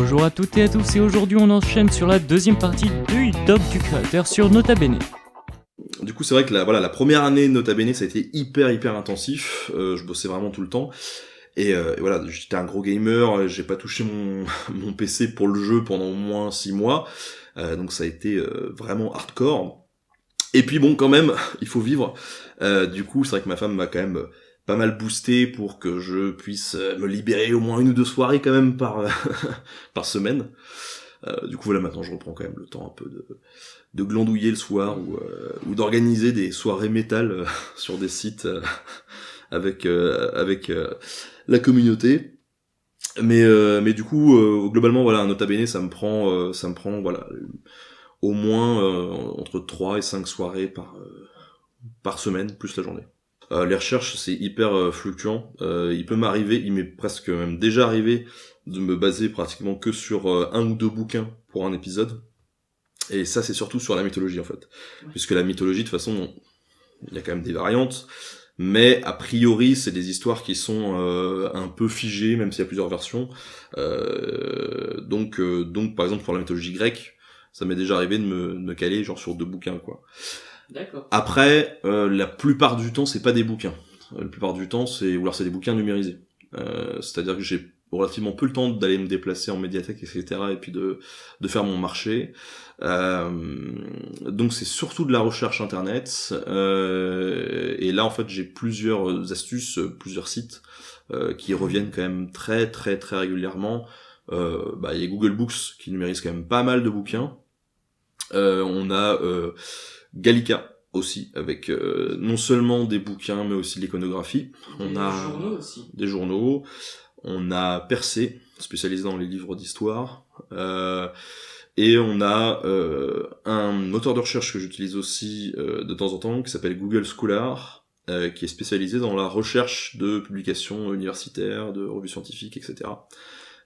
Bonjour à toutes et à tous, et aujourd'hui on enchaîne sur la deuxième partie du doc du créateur sur Nota Bene. Du coup, c'est vrai que la première année de Nota Bene, ça a été hyper intensif. Je bossais vraiment tout le temps. Et voilà, j'étais un gros gamer, j'ai pas touché mon PC pour le jeu pendant au moins 6 mois. Donc ça a été vraiment hardcore. Et puis bon, quand même, il faut vivre. Du coup, c'est vrai que ma femme m'a quand même pas mal boosté pour que je puisse me libérer au moins 1 ou 2 soirées quand même par semaine. Du coup, voilà, maintenant je reprends quand même le temps un peu de glandouiller le soir ou d'organiser des soirées métal sur des sites avec la communauté. Mais du coup, globalement, voilà, un Nota Bene, ça me prend voilà, au moins entre 3 et 5 soirées par semaine, plus la journée. Les recherches, c'est hyper fluctuant. Il m'est presque même déjà arrivé de me baser pratiquement que sur 1 ou 2 bouquins pour un épisode. Et ça, c'est surtout sur la mythologie, en fait. Ouais. Puisque la mythologie, de toute façon, il y a quand même des variantes. Mais a priori, c'est des histoires qui sont un peu figées, même s'il y a plusieurs versions. Donc, par exemple, pour la mythologie grecque, ça m'est déjà arrivé de me caler genre sur 2 bouquins, quoi. D'accord. Après, la plupart du temps, c'est pas des bouquins. La plupart du temps, c'est des bouquins numérisés. C'est-à-dire que j'ai relativement peu le temps d'aller me déplacer en médiathèque, etc., et puis de faire mon marché. Donc c'est surtout de la recherche internet. Et là, en fait, j'ai plusieurs astuces, plusieurs sites qui reviennent quand même très régulièrement. Il y a Google Books qui numérise quand même pas mal de bouquins. On a Gallica aussi, avec non seulement des bouquins, mais aussi de l'iconographie. On a journaux aussi. Des journaux. On a Percé, spécialisé dans les livres d'histoire. Et on a un moteur de recherche que j'utilise aussi de temps en temps, qui s'appelle Google Scholar, qui est spécialisé dans la recherche de publications universitaires, de revues scientifiques, etc.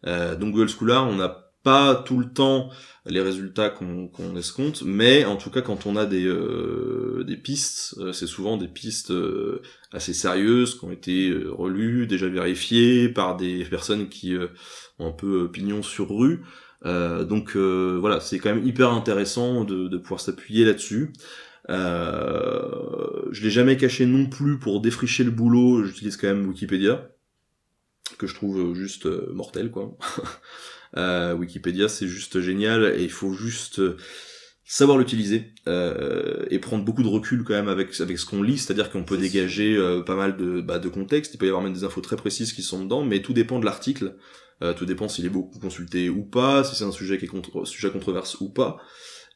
Donc Google Scholar, on n'a pas tout le temps les résultats qu'on escompte, mais en tout cas quand on a des pistes, c'est souvent des pistes assez sérieuses, qui ont été relues, déjà vérifiées par des personnes qui ont un peu pignon sur rue. Donc voilà, c'est quand même hyper intéressant de pouvoir s'appuyer là-dessus. Je l'ai jamais caché non plus pour défricher le boulot, j'utilise quand même Wikipédia, que je trouve juste mortel, quoi. Wikipédia, c'est juste génial, et il faut juste savoir l'utiliser et prendre beaucoup de recul quand même avec ce qu'on lit, c'est-à-dire qu'on peut dégager pas mal de contexte, il peut y avoir même des infos très précises qui sont dedans, mais tout dépend de l'article, tout dépend s'il est beaucoup consulté ou pas, si c'est un sujet qui est sujet à controverse ou pas.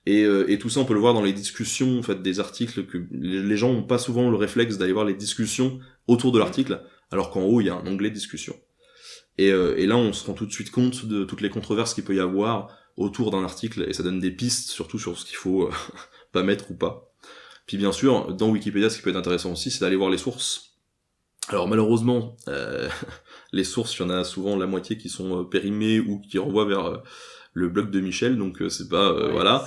Et tout ça, on peut le voir dans les discussions en fait des articles, que les gens ont pas souvent le réflexe d'aller voir les discussions autour de l'article, alors qu'en haut il y a un onglet discussion. Et là, on se rend tout de suite compte de toutes les controverses qu'il peut y avoir autour d'un article, et ça donne des pistes, surtout sur ce qu'il faut pas mettre ou pas. Puis bien sûr, dans Wikipédia, ce qui peut être intéressant aussi, c'est d'aller voir les sources. Alors malheureusement, les sources, il y en a souvent la moitié qui sont périmées ou qui renvoient vers le blog de Michel, donc c'est pas voilà.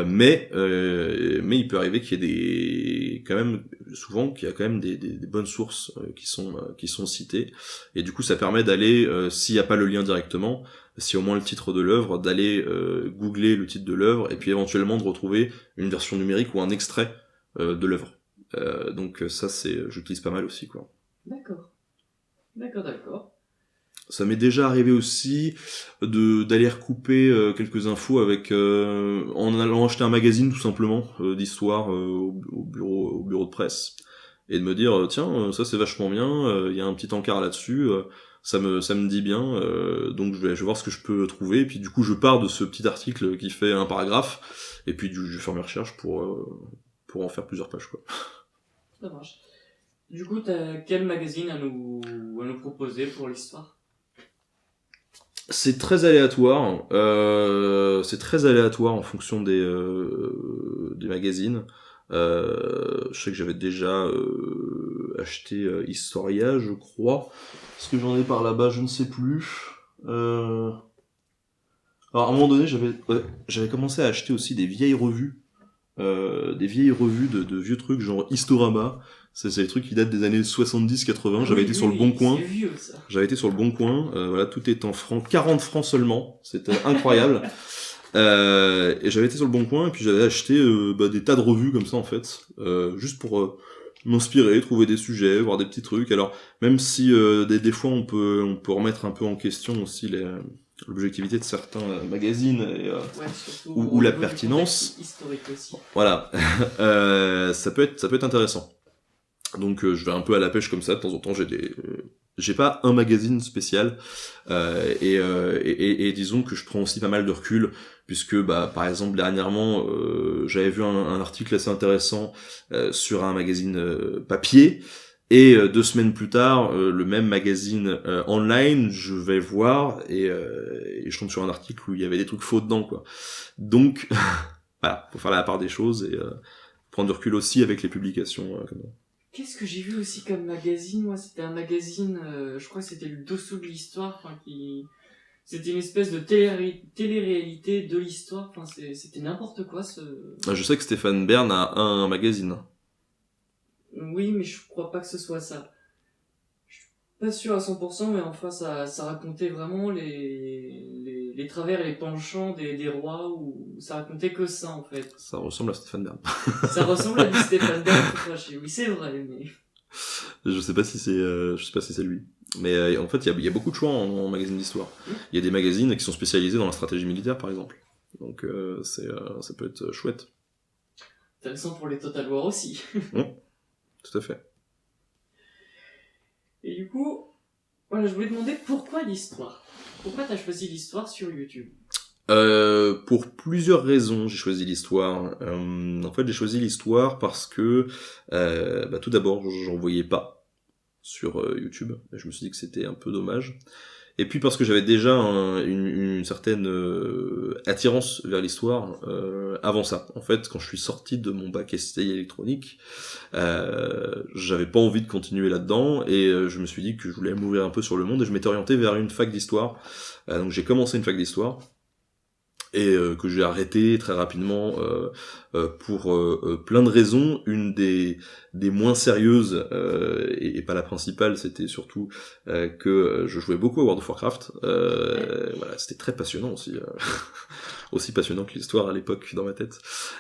Mais il peut arriver qu'il y ait qu'il y a quand même des bonnes sources qui sont citées, et du coup ça permet d'aller, s'il n'y a pas le lien directement, si au moins le titre de l'œuvre, d'aller googler le titre de l'œuvre, et puis éventuellement de retrouver une version numérique ou un extrait de l'œuvre. Donc ça, j'utilise pas mal aussi, quoi. D'accord. Ça m'est déjà arrivé aussi d'aller recouper quelques infos en allant acheter un magazine tout simplement d'histoire au bureau de presse, et de me dire tiens, ça c'est vachement bien, il y a un petit encart là-dessus, ça me dit bien, donc je vais voir ce que je peux trouver, et puis du coup je pars de ce petit article qui fait un paragraphe, et puis je vais faire mes recherches pour en faire plusieurs pages, quoi. Ça marche. Du coup, t'as quel magazine à nous proposer pour l'histoire ? C'est très aléatoire. C'est très aléatoire en fonction des magazines. Je sais que j'avais déjà acheté Historia, je crois. Est-ce que j'en ai par là-bas, je ne sais plus. Alors à un moment donné, j'avais commencé à acheter aussi des vieilles revues. De vieux trucs genre Historama. C'est des trucs qui datent des années 70-80. J'avais été sur le Oui, Bon Coin. c'est vieux, ça. J'avais été sur le Bon Coin. Voilà, tout est en francs, 40 francs seulement. C'était incroyable. Et j'avais été sur le Bon Coin et puis j'avais acheté des tas de revues comme ça en fait, juste pour m'inspirer, trouver des sujets, voir des petits trucs. Alors même si des fois on peut remettre un peu en question aussi l'objectivité de certains magazines et, Ouais, surtout ou au la niveau du pertinence. contexte historique aussi. Voilà, ça peut être intéressant. Donc je vais un peu à la pêche comme ça de temps en temps. J'ai pas un magazine spécial et disons que je prends aussi pas mal de recul puisque par exemple dernièrement j'avais vu un article assez intéressant sur un magazine papier et 2 semaines plus tard le même magazine online je vais voir et je tombe sur un article où il y avait des trucs faux dedans quoi. Donc voilà, faut faire la part des choses et prendre du recul aussi avec les publications comme ça. Qu'est-ce que j'ai vu aussi comme magazine? Moi, c'était un magazine, je crois que c'était le Dessous de l'histoire, c'était une espèce de télé-réalité de l'histoire, c'était n'importe quoi, Je sais que Stéphane Bern a un magazine. Oui, mais je crois pas que ce soit ça. Je suis pas sûr à 100%, mais enfin, ça racontait vraiment les travers et les penchants des rois, ou ça racontait que ça, en fait. Ça ressemble à Stéphane Bern. Ça ressemble à du Stéphane Bern tout craché. Oui, c'est vrai, mais... Je sais pas si c'est lui. Mais en fait, il y a beaucoup de choix en magazine d'histoire. Il y a des magazines qui sont spécialisés dans la stratégie militaire, par exemple. Donc ça peut être chouette. Intéressant pour les Total War aussi. Tout à fait. Et du coup, voilà, je voulais demander pourquoi l'histoire? Pourquoi t'as choisi l'histoire sur YouTube? Pour plusieurs raisons, j'ai choisi l'histoire. En fait, j'ai choisi l'histoire parce que, tout d'abord, j'en voyais pas sur YouTube. Je me suis dit que c'était un peu dommage. Et puis parce que j'avais déjà une certaine attirance vers l'histoire avant ça. En fait, quand je suis sorti de mon bac STI électronique, j'avais pas envie de continuer là-dedans et je me suis dit que je voulais m'ouvrir un peu sur le monde et je m'étais orienté vers une fac d'histoire. Donc j'ai commencé une fac d'histoire et que j'ai arrêté très rapidement pour plein de raisons. Une des moins sérieuses, et pas la principale, c'était surtout que je jouais beaucoup à World of Warcraft. Voilà, c'était très passionnant aussi. Aussi passionnant que l'histoire à l'époque dans ma tête.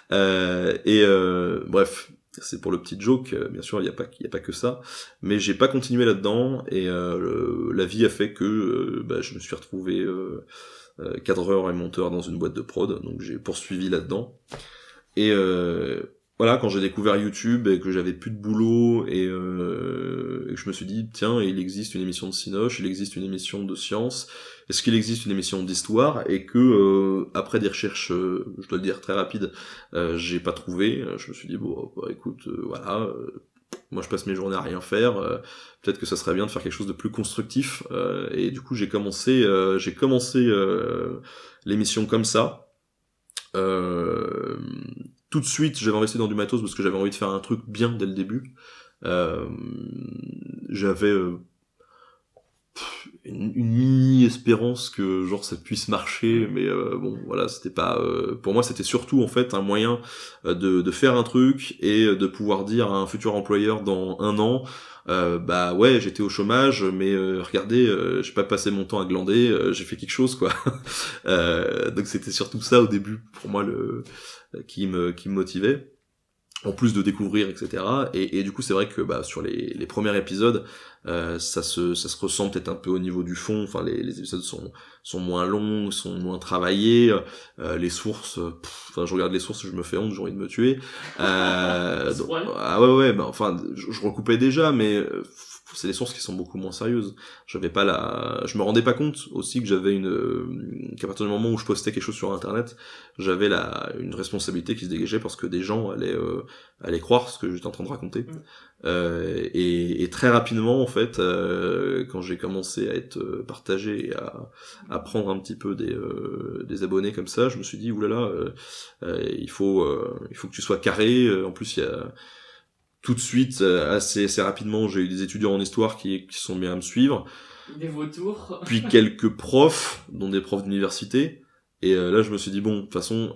Bref, c'est pour le petit joke, bien sûr, il y a pas que ça, mais j'ai pas continué là-dedans, et la vie a fait que je me suis retrouvé cadreur et monteur dans une boîte de prod, donc j'ai poursuivi là-dedans. Et voilà, quand j'ai découvert YouTube et que j'avais plus de boulot et que je me suis dit tiens, il existe une émission de Cinoche, il existe une émission de science, est-ce qu'il existe une émission d'histoire, et que après des recherches, je dois le dire très rapides, j'ai pas trouvé. Je me suis dit écoute, voilà. Moi, je passe mes journées à rien faire. Peut-être que ça serait bien de faire quelque chose de plus constructif. Et du coup, j'ai commencé l'émission comme ça. Tout de suite, j'avais investi dans du matos parce que j'avais envie de faire un truc bien dès le début. J'avais une mini espérance que genre ça puisse marcher, mais bon voilà, c'était pas pour moi, c'était surtout en fait un moyen de faire un truc et de pouvoir dire à un futur employeur dans 1 an ouais, j'étais au chômage, mais regardez, j'ai pas passé mon temps à glander, j'ai fait quelque chose quoi. Donc c'était surtout ça au début pour moi qui me motivait, en plus de découvrir, etc. Et du coup, c'est vrai que sur les premiers épisodes, ça se ressent peut-être un peu au niveau du fond. Enfin, les épisodes sont moins longs, sont moins travaillés. Les sources, je regarde les sources, je me fais honte, j'ai envie de me tuer. Ouais, je recoupais déjà, mais c'est des sources qui sont beaucoup moins sérieuses. Je me rendais pas compte aussi que j'avais qu'à partir du moment où je postais quelque chose sur internet, j'avais une responsabilité qui se dégageait parce que des gens allaient croire ce que j'étais en train de raconter. Et très rapidement, en fait, quand j'ai commencé à être partagé et à prendre un petit peu des abonnés comme ça, je me suis dit oulala, il faut que tu sois carré. En plus, il y a tout de suite, assez rapidement, j'ai eu des étudiants en histoire qui sont bien à me suivre. Des vautours. Puis quelques profs, dont des profs d'université. Et là, je me suis dit, bon, de toute façon,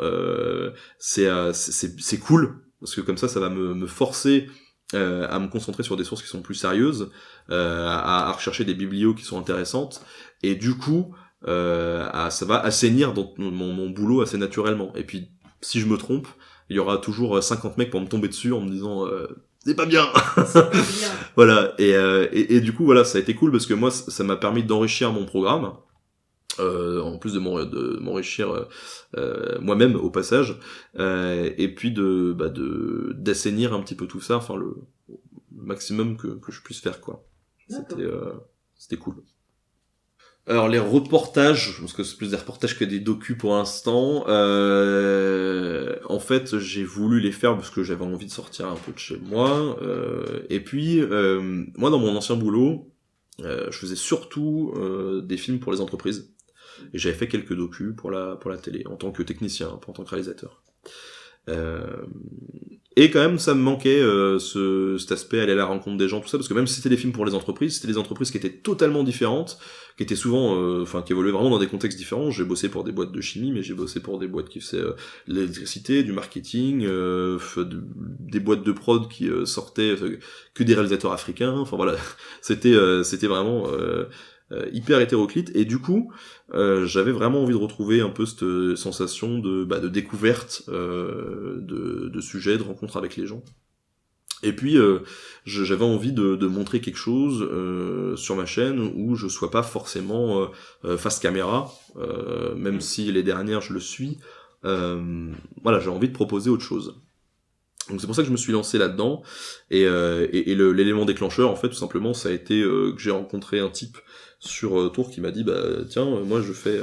c'est cool, parce que comme ça va me forcer à me concentrer sur des sources qui sont plus sérieuses, à rechercher des biblios qui sont intéressantes, et du coup, ça va assainir dans mon boulot assez naturellement. Et puis, si je me trompe, il y aura toujours 50 mecs pour me tomber dessus en me disant c'est pas bien. C'est pas bien. Voilà, et du coup, voilà, ça a été cool parce que moi, ça m'a permis d'enrichir mon programme. En plus de m'enrichir moi-même au passage, et puis d'assainir un petit peu tout ça, enfin le maximum que je puisse faire, quoi. C'était cool. Alors les reportages, parce que c'est plus des reportages que des docus pour l'instant, en fait j'ai voulu les faire parce que j'avais envie de sortir un peu de chez moi, et puis moi dans mon ancien boulot, je faisais surtout des films pour les entreprises. Et j'avais fait quelques docus pour la télé, en tant que technicien, pas en tant que réalisateur. Et quand même, ça me manquait cet aspect, aller à la rencontre des gens, tout ça, parce que même si c'était des films pour les entreprises, c'était des entreprises qui étaient totalement différentes, qui étaient souvent, qui évoluaient vraiment dans des contextes différents. J'ai bossé pour des boîtes de chimie, mais j'ai bossé pour des boîtes qui faisaient de l'électricité, du marketing, des boîtes de prod qui sortaient que des réalisateurs africains. Enfin voilà, c'était vraiment hyper hétéroclite, et du coup j'avais vraiment envie de retrouver un peu cette sensation de découverte de sujets, de rencontres avec les gens. Et puis j'avais envie de montrer quelque chose sur ma chaîne où je sois pas forcément face caméra, même si les dernières je le suis. Voilà, j'ai envie de proposer autre chose. Donc c'est pour ça que je me suis lancé là-dedans, et l'élément déclencheur en fait tout simplement ça a été que j'ai rencontré un type sur Tours qui m'a dit tiens moi je fais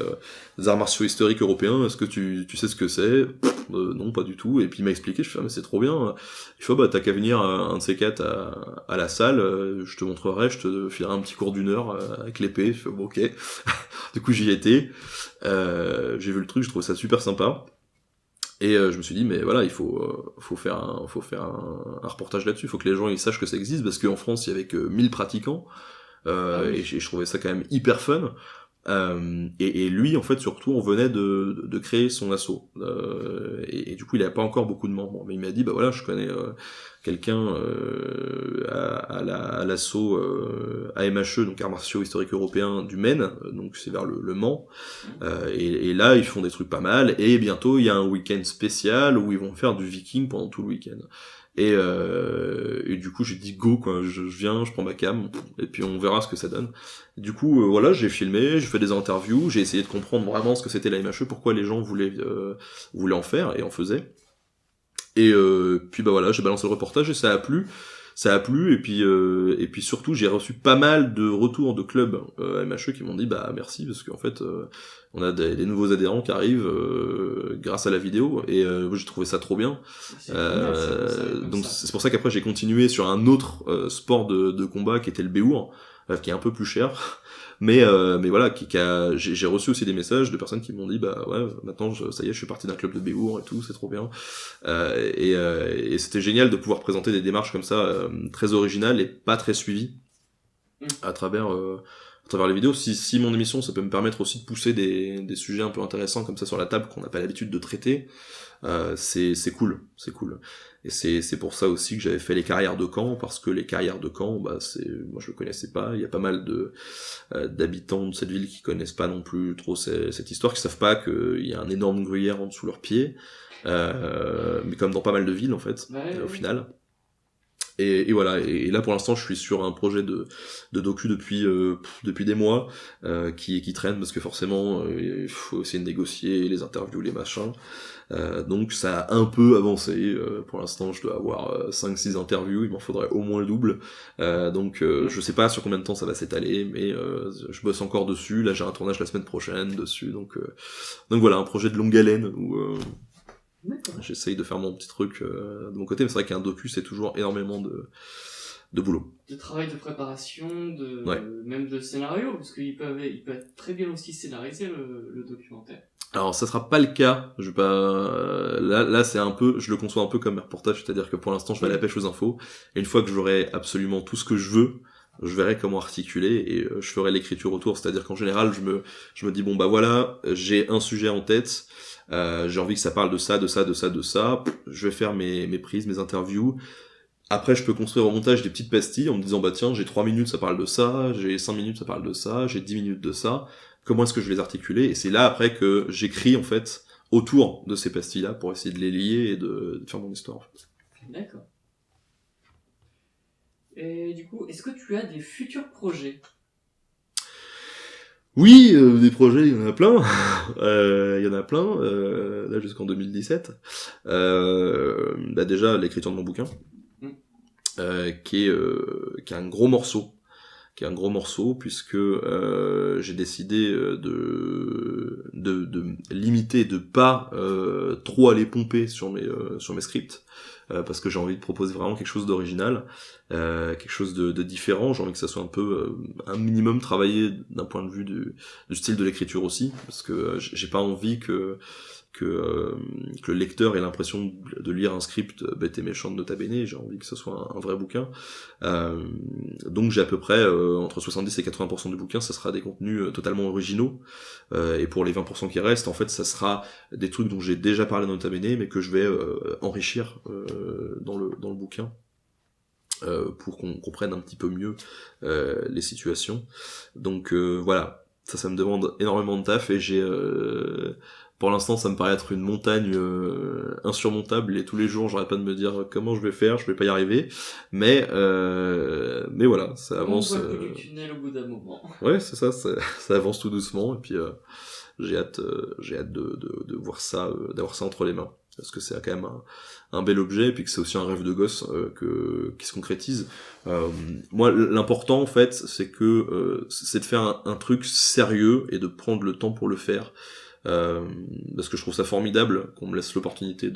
des arts martiaux historiques européens, est-ce que tu sais ce que c'est? Non, pas du tout. Et puis il m'a expliqué, je fais mais c'est trop bien, il faut t'as qu'à venir un de ces quatre à la salle, je te montrerai, je te filerai un petit cours d'1 heure avec l'épée. Je fais bon, ok. Du coup j'y étais, j'ai vu le truc, je trouve ça super sympa. Et je me suis dit mais voilà, il faut faire un reportage là-dessus, il faut que les gens ils sachent que ça existe, parce qu'en France il y avait que 1000 pratiquants, et je trouvais ça quand même hyper fun. Et lui en fait surtout on venait de créer son asso, et du coup il avait pas encore beaucoup de membres, mais il m'a dit voilà je connais quelqu'un à l'asso AMHE, donc Arts Martiaux Historiques Européens du Maine, donc c'est vers le Mans, et là ils font des trucs pas mal, et bientôt il y a un week-end spécial où ils vont faire du viking pendant tout le week-end. Et du coup j'ai dit go quoi, je viens, je prends ma cam, et puis on verra ce que ça donne. Et du coup voilà, j'ai filmé, j'ai fait des interviews, j'ai essayé de comprendre vraiment ce que c'était la MHE, pourquoi les gens voulaient en faire et en faisaient. Et puis voilà, j'ai balancé le reportage et ça a plu, et puis surtout j'ai reçu pas mal de retours de clubs MHE qui m'ont dit merci, parce qu'en fait on a des nouveaux adhérents qui arrivent grâce à la vidéo, et j'ai trouvé ça trop bien. Donc c'est pour ça qu'après j'ai continué sur un autre sport de combat qui était le Béour, qui est un peu plus cher. Mais voilà, j'ai reçu aussi des messages de personnes qui m'ont dit ouais, maintenant ça y est, je suis parti d'un club de Béour et tout, c'est trop bien. Et c'était génial de pouvoir présenter des démarches comme ça, très originales et pas très suivies à travers les vidéos. Si mon émission ça peut me permettre aussi de pousser des sujets un peu intéressants comme ça sur la table qu'on n'a pas l'habitude de traiter, c'est cool. Et c'est pour ça aussi que j'avais fait les carrières de Caen, parce que les carrières de Caen, moi je le connaissais pas, il y a pas mal d'habitants de cette ville qui connaissent pas non plus trop cette histoire, qui savent pas qu'il y a un énorme gruyère en dessous leurs pieds, mais comme dans pas mal de villes en fait, au final. Et voilà, et là pour l'instant je suis sur un projet de docu depuis des mois, qui traîne, parce que forcément il faut essayer de négocier les interviews, les machins. Donc ça a un peu avancé, pour l'instant je dois avoir 5-6 interviews, il m'en faudrait au moins le double, donc je sais pas sur combien de temps ça va s'étaler, mais je bosse encore dessus. Là j'ai un tournage la semaine prochaine dessus, donc voilà, un projet de longue haleine où j'essaye de faire mon petit truc de mon côté, mais c'est vrai qu'un docu c'est toujours énormément de boulot. De travail de préparation, Ouais. Même de scénario, parce qu'il peut être très bien aussi scénarisé le documentaire. Alors ça sera pas le cas, je vais pas là c'est un peu, je le conçois un peu comme un reportage, c'est-à-dire que pour l'instant je vais à la pêche aux infos, et une fois que j'aurai absolument tout ce que je veux, je verrai comment articuler, et je ferai l'écriture autour. C'est-à-dire qu'en général je me dis voilà, j'ai un sujet en tête, j'ai envie que ça parle de ça, je vais faire mes prises, mes interviews. Après, je peux construire au montage des petites pastilles en me disant, bah tiens, j'ai 3 minutes, ça parle de ça, j'ai 5 minutes, ça parle de ça, j'ai 10 minutes de ça. Comment est-ce que je vais les articuler? Et c'est là, après, que j'écris, en fait, autour de ces pastilles-là pour essayer de les lier et de faire mon histoire. En fait. D'accord. Et du coup, est-ce que tu as des futurs projets? Oui, des projets, il y en a plein. Il y en a plein, là jusqu'en 2017. Bah déjà, l'écriture de mon bouquin, qui est un gros morceau. Puisque j'ai décidé de limiter, de pas trop aller pomper sur mes scripts, parce que j'ai envie de proposer vraiment quelque chose d'original, quelque chose de différent. J'ai envie que ça soit un peu un minimum travaillé d'un point de vue du style de l'écriture aussi, parce que j'ai pas envie que le lecteur ait l'impression de lire un script bête et méchant de Nota Bene. J'ai envie que ce soit un vrai bouquin. Donc j'ai à peu près entre 70 et 80% du bouquin, ça sera des contenus totalement originaux. Et pour les 20% qui restent, en fait, ça sera des trucs dont j'ai déjà parlé dans Nota Bene, mais que je vais enrichir dans le bouquin. Pour qu'on comprenne un petit peu mieux les situations. Donc voilà, ça me demande énormément de taf, et j'ai pour l'instant ça me paraît être une montagne insurmontable, et tous les jours j'arrête pas de me dire comment je vais faire, je vais pas y arriver, mais voilà, ça avance. On voit le bout du tunnel au bout d'un moment. Ouais, c'est ça, ça avance tout doucement, et puis j'ai hâte de voir ça, d'avoir ça entre les mains, parce que c'est quand même un bel objet, et puis que c'est aussi un rêve de gosse qui se concrétise. Moi, l'important en fait, c'est de faire un truc sérieux et de prendre le temps pour le faire, parce que je trouve ça formidable qu'on me laisse l'opportunité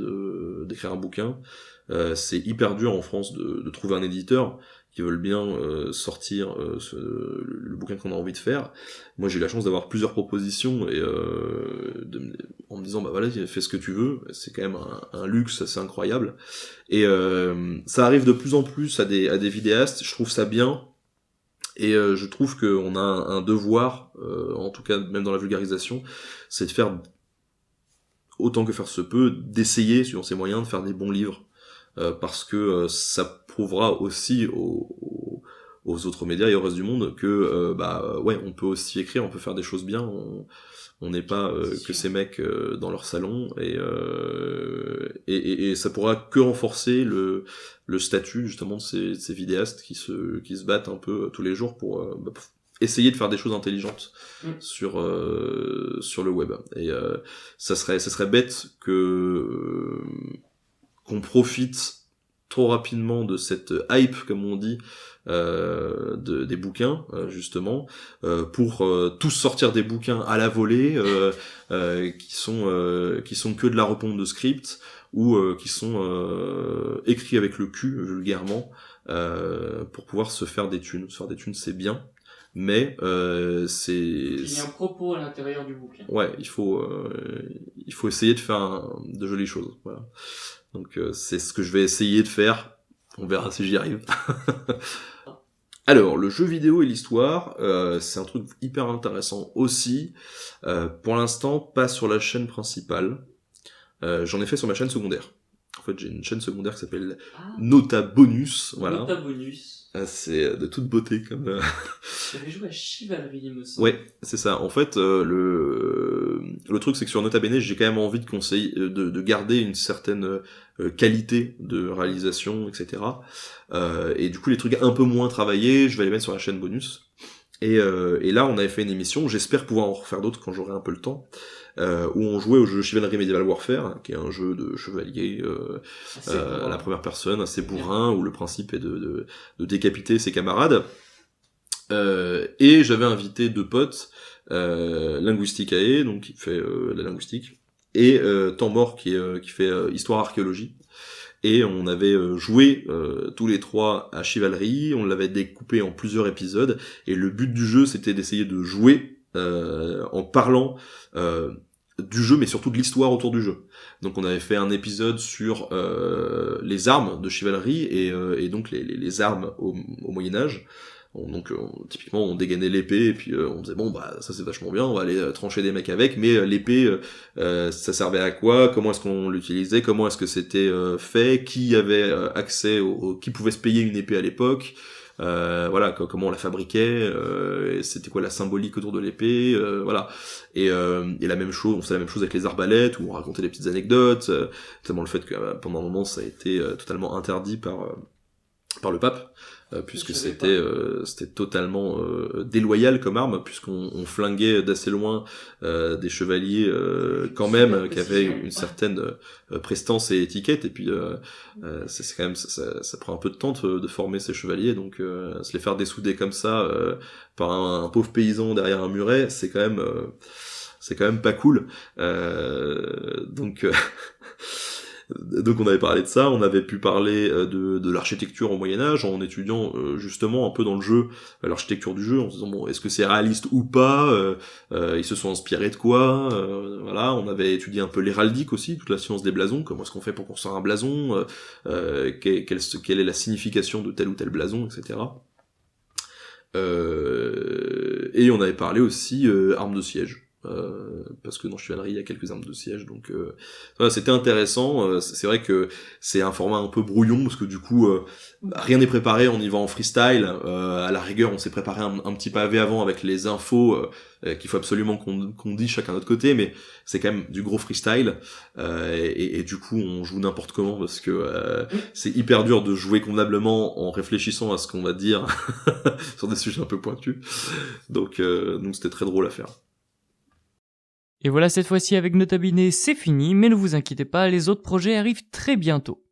d'écrire un bouquin. C'est hyper dur en France de trouver un éditeur qui veulent bien sortir le bouquin qu'on a envie de faire. Moi j'ai eu la chance d'avoir plusieurs propositions, et en me disant bah voilà, fais ce que tu veux, c'est quand même un luxe assez incroyable. Et ça arrive de plus en plus à des vidéastes, je trouve ça bien, et je trouve qu'on a un devoir, en tout cas même dans la vulgarisation, c'est de faire autant que faire se peut, d'essayer suivant ses moyens de faire des bons livres. Parce que ça prouvera aussi aux autres médias et au reste du monde que ouais, on peut aussi écrire, on peut faire des choses bien, on n'est pas que ces mecs dans leur salon, et ça pourra que renforcer le statut justement de ces vidéastes qui se battent un peu tous les jours pour essayer de faire des choses intelligentes sur le web. Et ça serait bête qu'on profite trop rapidement de cette hype, comme on dit, des bouquins, justement, pour tous sortir des bouquins à la volée, qui sont que de la repompe de script, ou qui sont écrits avec le cul, vulgairement, pour pouvoir se faire des thunes. Se faire des thunes, c'est bien, mais c'est... Il y a un propos à l'intérieur du bouquin. Ouais, il faut essayer de faire de jolies choses, voilà. Donc c'est ce que je vais essayer de faire, on verra si j'y arrive. Alors, le jeu vidéo et l'histoire, c'est un truc hyper intéressant aussi. Pour l'instant, pas sur la chaîne principale. J'en ai fait sur ma chaîne secondaire. En fait, j'ai une chaîne secondaire qui s'appelle Nota Bonus. Voilà. Nota Bonus. C'est de toute beauté comme... J'avais joué à Chivalry, il me semble. Ouais, c'est ça. En fait, le truc, c'est que sur Nota Bene, j'ai quand même envie de conseiller, de garder une certaine qualité de réalisation, etc. Et du coup, les trucs un peu moins travaillés, je vais les mettre sur la chaîne bonus. Et là, on avait fait une émission, j'espère pouvoir en refaire d'autres quand j'aurai un peu le temps, où on jouait au jeu Chivalry Medieval Warfare, qui est un jeu de chevalier à la première personne, assez bourrin, où le principe est de décapiter ses camarades. Et j'avais invité deux potes, Linguisticae, donc qui fait la linguistique, et Tambor qui fait histoire archéologie. Et on avait joué tous les trois à Chivalry, on l'avait découpé en plusieurs épisodes, et le but du jeu c'était d'essayer de jouer en parlant du jeu, mais surtout de l'histoire autour du jeu. Donc on avait fait un épisode sur les armes de Chivalry, et donc les armes au Moyen-Âge. Typiquement on dégainait l'épée et puis on disait bon bah ça c'est vachement bien, on va aller trancher des mecs avec, mais l'épée ça servait à quoi, comment est-ce qu'on l'utilisait, comment est-ce que c'était fait, qui avait accès qui pouvait se payer une épée à l'époque, voilà, comment on la fabriquait, et c'était quoi la symbolique autour de l'épée, voilà. Et la même chose, on faisait la même chose avec les arbalètes, où on racontait des petites anecdotes, notamment le fait que pendant un moment ça a été totalement interdit par le pape, puisque c'était totalement déloyal comme arme, puisqu'on flinguait d'assez loin des chevaliers quand même qui avaient une certaine prestance et étiquette, et puis c'est quand même ça prend un peu de temps de former ces chevaliers, donc se les faire dessouder comme ça par un pauvre paysan derrière un muret, c'est quand même pas cool. Donc Donc on avait parlé de ça, on avait pu parler de l'architecture au Moyen-Âge en étudiant justement un peu dans le jeu l'architecture du jeu, en se disant bon, est-ce que c'est réaliste ou pas, ils se sont inspirés de quoi, voilà. On avait étudié un peu l'héraldique aussi, toute la science des blasons, comment est-ce qu'on fait pour construire un blason, quelle est la signification de tel ou tel blason, etc. Et on avait parlé aussi armes de siège. Parce que dans chevalerie il y a quelques armes de siège, donc voilà, c'était intéressant. C'est vrai que c'est un format un peu brouillon parce que du coup rien n'est préparé, on y va en freestyle, à la rigueur on s'est préparé un petit pavé avant avec les infos qu'il faut absolument qu'on dise chacun de notre côté, mais c'est quand même du gros freestyle, et du coup on joue n'importe comment parce que c'est hyper dur de jouer convenablement en réfléchissant à ce qu'on va dire sur des sujets un peu pointus, donc c'était très drôle à faire. Et voilà, cette fois-ci avec Nota Bene, c'est fini, mais ne vous inquiétez pas, les autres projets arrivent très bientôt.